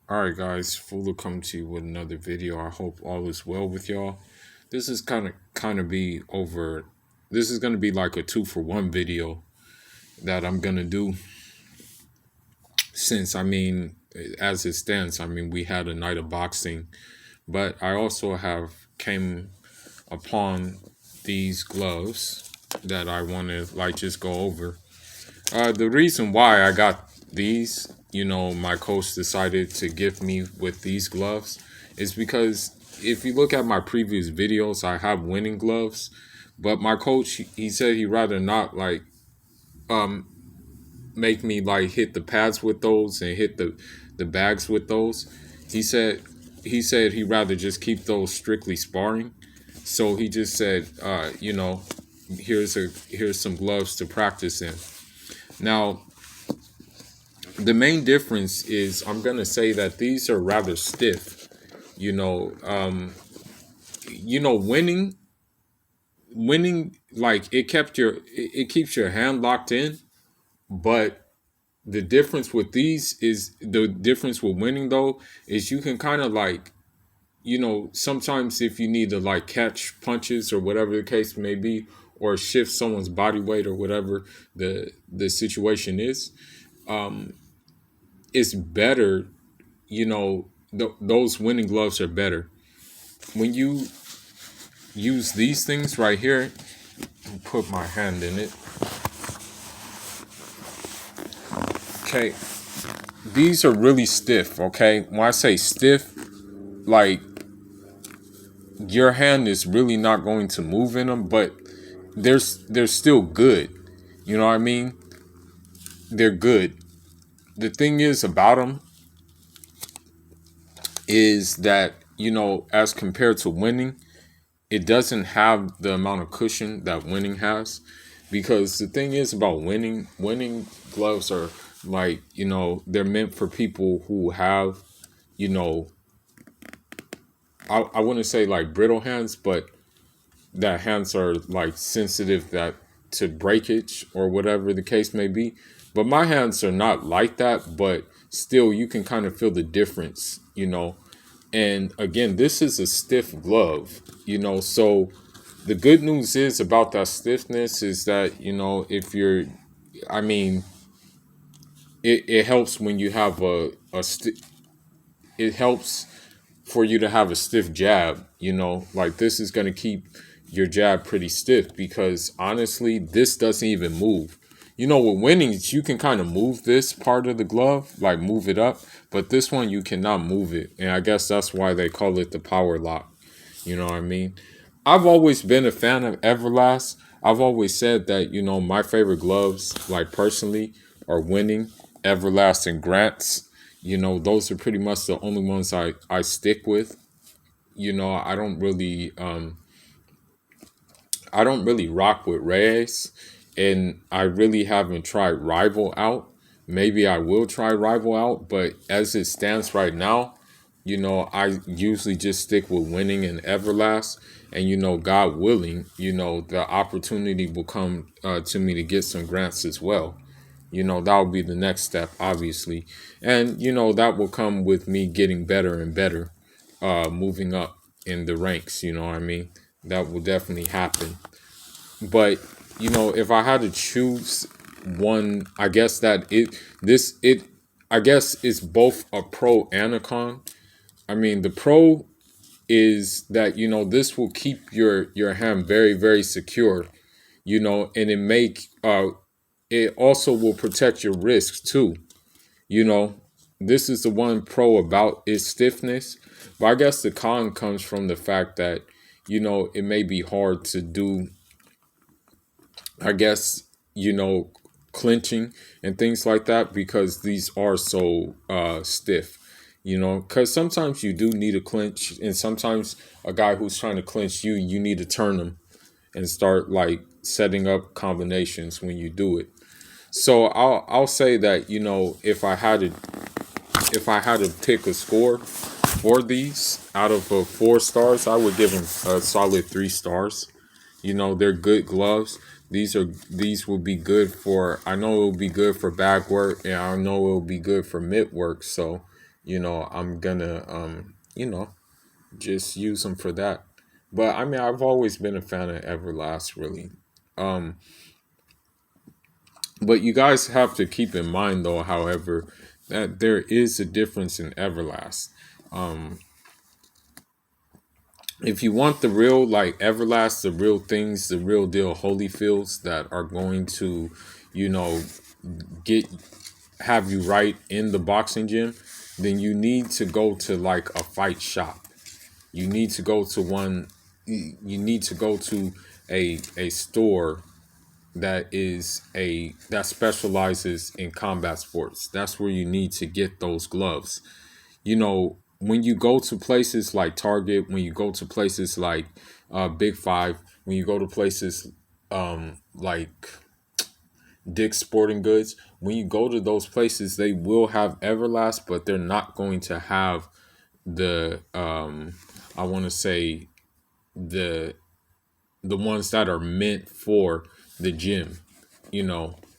All right, guys, full to come to you with another video. I hope all is well with y'all. This is kind of be over. This is gonna be like a 2-for-1 video that I'm gonna do. Since as it stands, we had a night of boxing, but I also have came upon these gloves that I want to like just go over. The reason why I got these, my coach decided to gift me with these gloves is because if you look at my previous videos, I have winning gloves, but my coach he said he'd rather not like um make me like hit the pads with those and hit the bags with those. He said he'd rather just keep those strictly sparring. So he just said, here's some gloves to practice in. Now, the main difference is I'm gonna say that these are rather stiff. You know, um, winning like it keeps your hand locked in, but the difference with winning though is you can kind of like sometimes if you need to like catch punches or whatever the case may be, or shift someone's body weight or whatever the situation is, um, it's better. Those winning gloves are better when you use these things right here. Put my hand in it. Okay, these are really stiff. Okay, when I say stiff, like your hand is really not going to move in them, but they're still good. You know what I mean? They're good. The thing is about them is that as compared to winning, it doesn't have the amount of cushion that winning has, because the thing is about winning gloves are like they're meant for people who have you know I wouldn't say like brittle hands, but that hands are like sensitive that to breakage or whatever the case may be. But my hands are not like that, but still you can kind of feel the difference. And again, this is a stiff glove. So the good news is about that stiffness is that, if you're, I mean, it helps when you have it helps for you to have a stiff jab. Like this is going to keep your jab pretty stiff, because honestly, this doesn't even move. With winnings, you can kind of move this part of the glove, like move it up, but this one you cannot move it. And I guess that's why they call it the power lock. You know what I mean? I've always been a fan of Everlast. I've always said that, my favorite gloves, like personally, are winning, Everlast, and Grants. Those are pretty much the only ones I stick with. I don't really rock with Reyes, and I really haven't tried Rival out. Maybe I will try Rival out, but as it stands right now, I usually just stick with winning and Everlast. And God willing, the opportunity will come to me to get some grants as well. That will be the next step, obviously. And that will come with me getting better and better, moving up in the ranks. You know what I mean? That will definitely happen. But if I had to choose one, I guess that it I guess it's both a pro and a con. The pro is that this will keep your hand very, very secure. And it also will protect your wrists too. you know this is the one pro about its stiffness. But I guess the con comes from the fact that it may be hard to do, I guess, clinching and things like that, because these are so stiff. Because sometimes you do need a clinch, and sometimes a guy who's trying to clinch you need to turn them and start like setting up combinations when you do it. So I'll say that if I had to pick a score for these out of 4 stars, I would give them a solid 3 stars. They're good gloves. These will be good for. I know it will be good for bag work, and I know it will be good for mid work. So, I'm gonna just use them for that. But I mean, I've always been a fan of Everlast, really. Um, but you guys have to keep in mind, though, however, that there is a difference in Everlast. Um, if you want the real, like Everlast, the real things, the real deal Holyfields that are going to, you know, get have you right in the boxing gym, then you need to go to like a fight shop. You need to go to one. You need to go to a store that specializes in combat sports. That's where you need to get those gloves. When you go to places like Target, when you go to places like Big Five, when you go to places like Dick's Sporting Goods, when you go to those places, they will have Everlast, but they're not going to have the I want to say the the ones that are meant for the gym,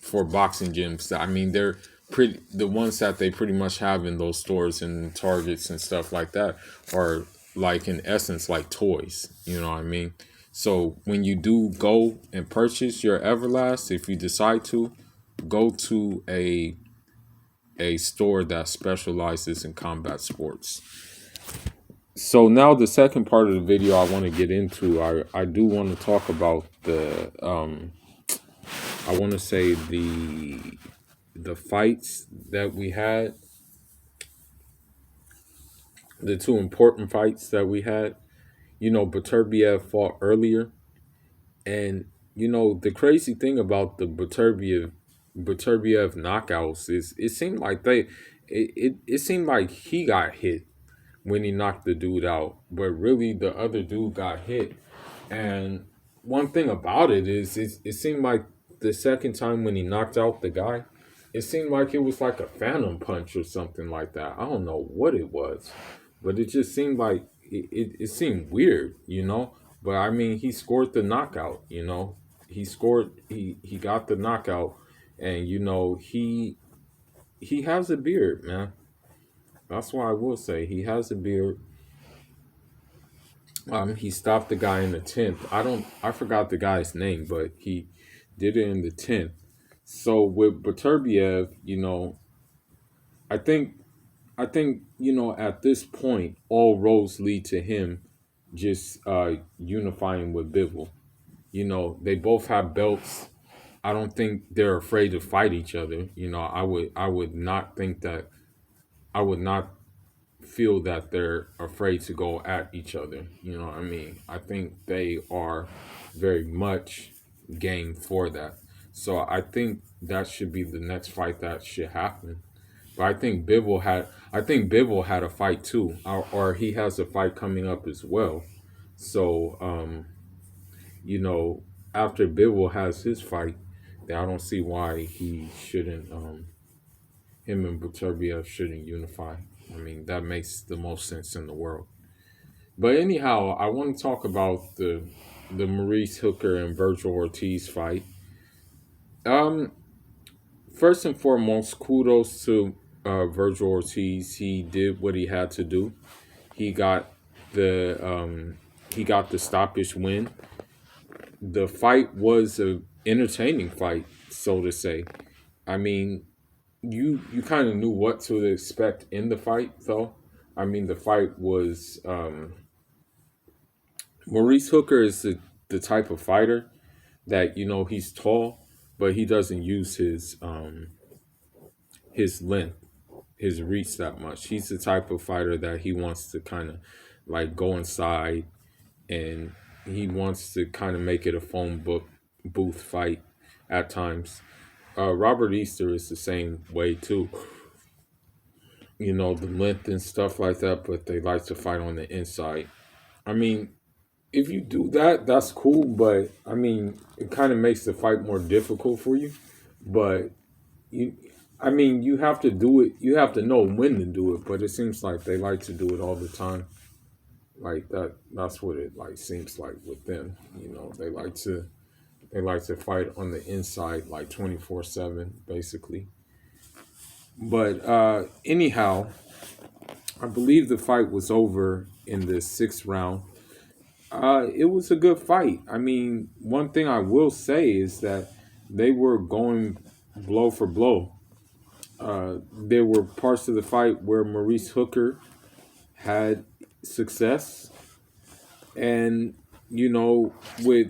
for boxing gyms. I mean, they're pretty, the ones that they pretty much have in those stores and Targets and stuff like that are like in essence like toys, you know what I mean? So when you do go and purchase your Everlast, if you decide to, go to a store that specializes in combat sports. So now the second part of the video I want to get into, I do want to talk about the I want to say the fights that we had, the two important fights that we had. Beterbiev fought earlier, and the crazy thing about the Beterbiev knockouts is it seemed like it seemed like he got hit when he knocked the dude out, but really the other dude got hit. And one thing about it is, it seemed like the second time when he knocked out the guy, it seemed like it was like a phantom punch or something like that. I don't know what it was, but it just seemed like it seemed weird, But I mean, he scored the knockout, he got the knockout, and he has a beard, man. That's why I will say he has a beard. He stopped the guy in the 10th. I forgot the guy's name, but he did it in the 10th. So with Beterbiev, I think at this point all roads lead to him just unifying with Bivol. They both have belts. I don't think they're afraid to fight each other. I would not think that I would not feel that they're afraid to go at each other. You know what I mean? I think they are very much game for that. So I think that should be the next fight that should happen. But I think Bivol had a fight too, or he has a fight coming up as well. So you know, after Bivol has his fight, then I don't see why he shouldn't him and Beterbiev shouldn't unify. I mean, that makes the most sense in the world. But anyhow, I want to talk about the Maurice Hooker and Virgil Ortiz fight. Um, First and foremost, kudos to Virgil Ortiz. He did what he had to do. He got the stoppage win. The fight was a entertaining fight, so to say. I mean, you kind of knew what to expect in the fight, though. I mean, the fight was Maurice Hooker is the type of fighter that he's tall, but he doesn't use his length, his reach that much. He's the type of fighter that he wants to kind of like go inside, and he wants to kind of make it a phone book booth fight at times. Robert Easter is the same way too. The length and stuff like that, but they like to fight on the inside. I mean, if you do that, that's cool, but I mean, it kind of makes the fight more difficult for you. But you, I mean, you have to do it. You have to know when to do it. But it seems like they like to do it all the time. Like that. That's what it like seems like with them. They like to fight on the inside like 24/7, basically. But anyhow, I believe the fight was over in the sixth round. It was a good fight. I mean, one thing I will say is that they were going blow for blow. There were parts of the fight where Maurice Hooker had success, and with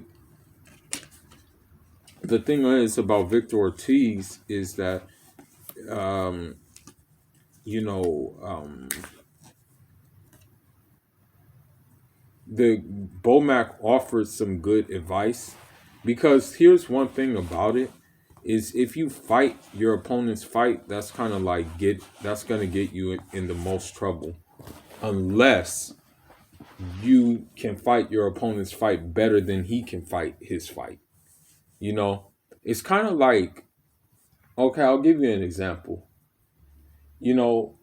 the thing is about Victor Ortiz is that um, you know um, the Bomac offered some good advice, because here's one thing about it is if you fight your opponent's fight, that's kind of like that's gonna get you in the most trouble, unless you can fight your opponent's fight better than he can fight his fight. You know, it's kind of like, okay, I'll give you an example. You know,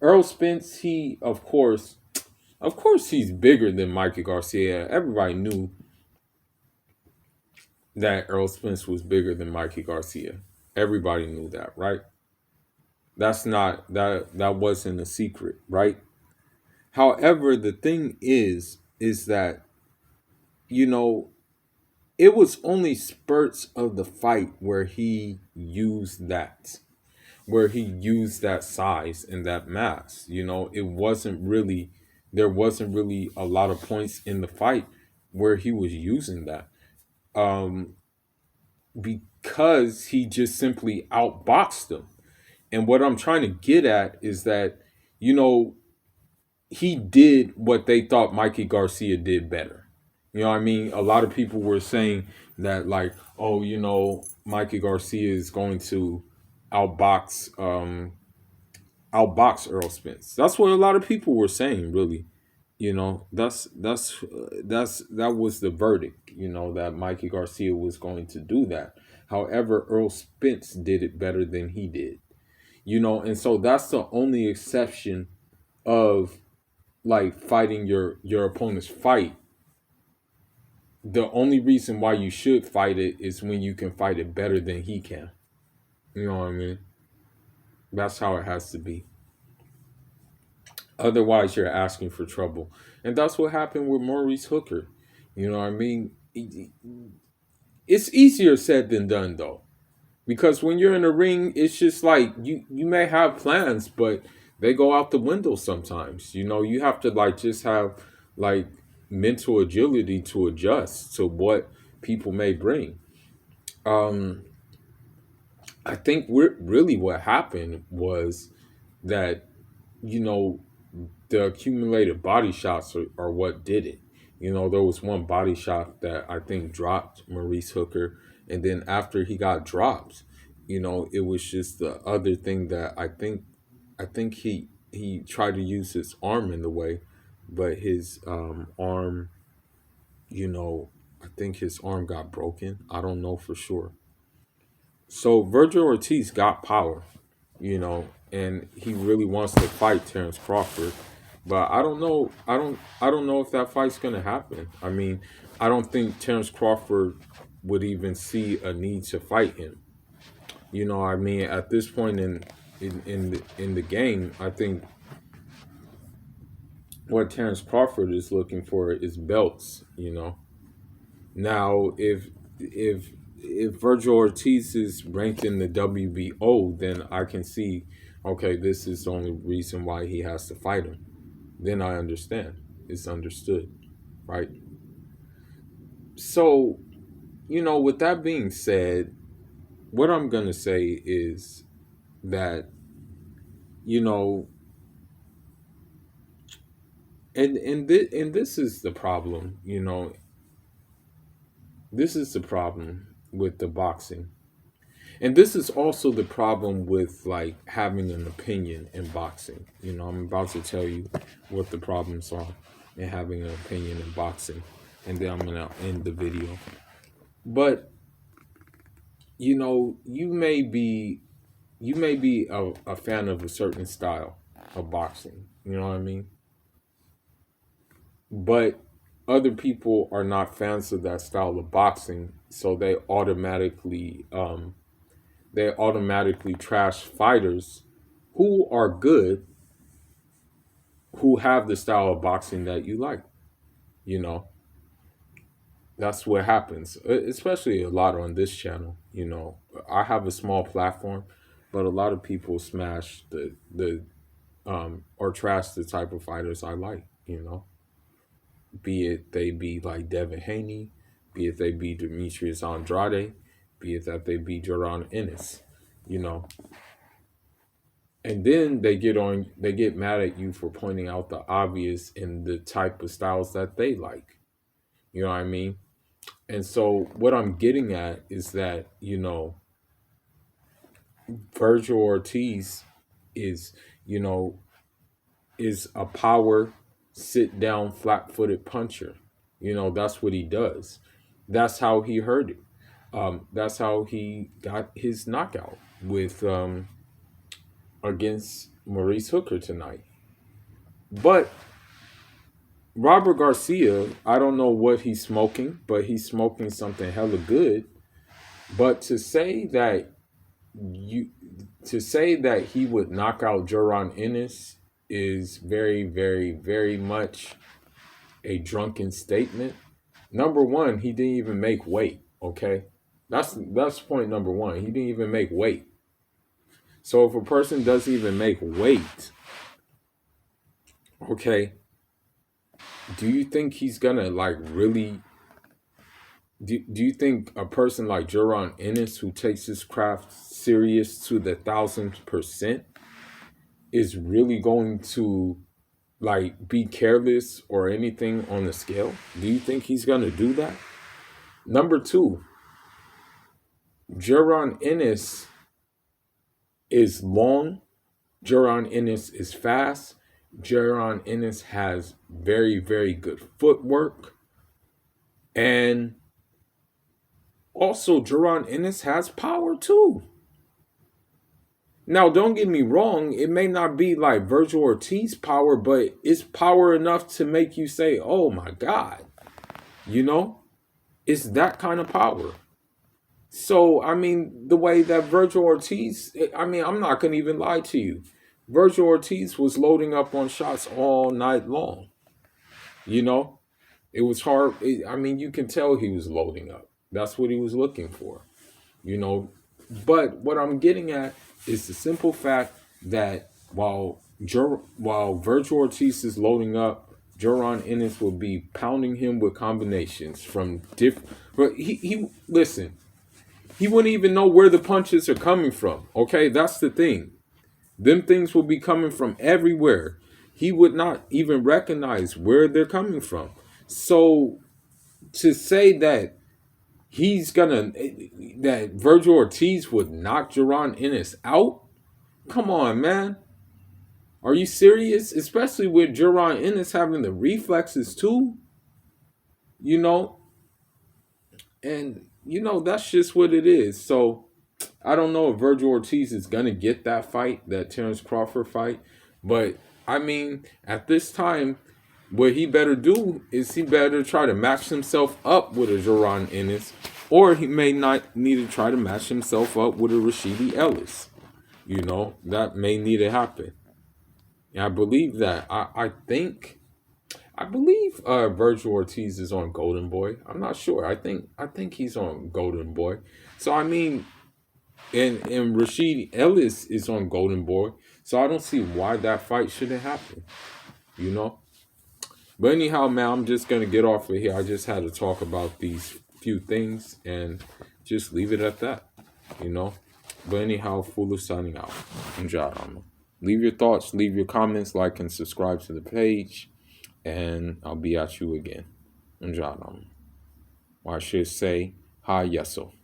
Earl Spence, he of course, he's bigger than Mikey Garcia. Everybody knew that Earl Spence was bigger than Mikey Garcia. Everybody knew that, right? That's not that wasn't a secret, right? However, the thing is that you know it was only spurts of the fight where he used that size and that mass. It wasn't really there wasn't really a lot of points in the fight where he was using that. Um, because he just simply outboxed them. And what I'm trying to get at is that, you know, he did what they thought Mikey Garcia did better. You know what I mean? A lot of people were saying that, like, oh, Mikey Garcia is going to outbox outbox Earl Spence. That's what a lot of people were saying, really. That was the verdict, that Mikey Garcia was going to do that. However, Earl Spence did it better than he did. And so that's the only exception of, like, fighting your opponent's fight. The only reason why you should fight it is when you can fight it better than he can. You know what I mean? That's how it has to be. Otherwise, you're asking for trouble. And that's what happened with Maurice Hooker. You know what I mean? It's easier said than done, though. Because when you're in a ring, it's just like you may have plans, but they go out the window sometimes. You have to, like, just have, like, mental agility to adjust to what people may bring. Um, I think really what happened was that, you know, the accumulated body shots are what did it. There was one body shot that I think dropped Maurice Hooker, and then after he got dropped, it was just the other thing that I think he tried to use his arm in the way, but his arm, I think his arm got broken. I don't know for sure. So Virgil Ortiz got power, and he really wants to fight Terrence Crawford. But I don't know. I don't know if that fight's gonna happen. I mean, I don't think Terrence Crawford would even see a need to fight him. I mean, at this point in the game, I think what Terrence Crawford is looking for is belts. Now, if Virgil Ortiz is ranked in the WBO, then I can see, okay, this is the only reason why he has to fight him. Then I understand. It's understood, right? So, with that being said, what I'm gonna say is that, you know, and this is the problem. This is the problem with the boxing. And this is also the problem with, like, having an opinion in boxing. I'm about to tell you what the problems are in having an opinion in boxing, and then I'm gonna end the video. But you may be a fan of a certain style of boxing. You know what I mean? But other people are not fans of that style of boxing, so they automatically trash fighters who are good, who have the style of boxing that you like. You know, that's what happens, especially a lot on this channel. I have a small platform, but a lot of people smash the or trash the type of fighters I like. Be it they be like Devin Haney, be it they be Demetrius Andrade, be it that they be Jaron Ennis. You know, and then they get mad at you for pointing out the obvious in the type of styles that they like. You know what I mean? And so what I'm getting at is that, Virgil Ortiz is, you know, is a power sit down flat footed puncher. That's what he does. That's how he hurt it. That's how he got his knockout with against Maurice Hooker tonight. But Robert Garcia, I don't know what he's smoking, but he's smoking something hella good. But you to say that he would knock out Jaron Ennis is very, very, very much a drunken statement. Number one, he didn't even make weight. Okay, that's point number one. He didn't even make weight. So if a person doesn't even make weight, okay, do you think he's gonna like really? Do you think a person like Jaron Ennis, who takes his craft serious to the 1000%, is really going to like be careless or anything on the scale? Do you think he's gonna do that? Number two, Jaron Ennis is long. Jaron Ennis is fast. Jaron Ennis has very, very good footwork. And also, Jaron Ennis has power too. Now, don't get me wrong, it may not be like Virgil Ortiz power, but it's power enough to make you say, oh my God. It's that kind of power. So, I mean, the way that Virgil Ortiz, I mean, I'm not going to even lie to you. Virgil Ortiz was loading up on shots all night long. It was hard. I mean, you can tell he was loading up. That's what he was looking for. But what I'm getting at is the simple fact that while Virgil Ortiz is loading up, Jaron Ennis will be pounding him with combinations from different. But he listen. He wouldn't even know where the punches are coming from. Okay, that's the thing. Them things will be coming from everywhere. He would not even recognize where they're coming from. So to say that that Virgil Ortiz would knock Jaron Ennis out? Come on, man. Are you serious? Especially with Jaron Ennis having the reflexes too. And that's just what it is. So I don't know if Virgil Ortiz is gonna get that fight, that Terrence Crawford fight. But I mean, at this time, what he better do is he better try to match himself up with a Jaron Ennis, or he may not need to try to match himself up with a Rashidi Ellis. That may need to happen. And I believe that. I believe Virgil Ortiz is on Golden Boy. I'm not sure. I think he's on Golden Boy. So I mean, and Rashid Ellis is on Golden Boy. So I don't see why that fight shouldn't happen. But anyhow, man, I'm just gonna get off of here. I just had to talk about these few things and just leave it at that. But anyhow, Fulu signing out. Leave your thoughts, leave your comments, like and subscribe to the page. And I'll be at you again. Or I should say, hi, yeso.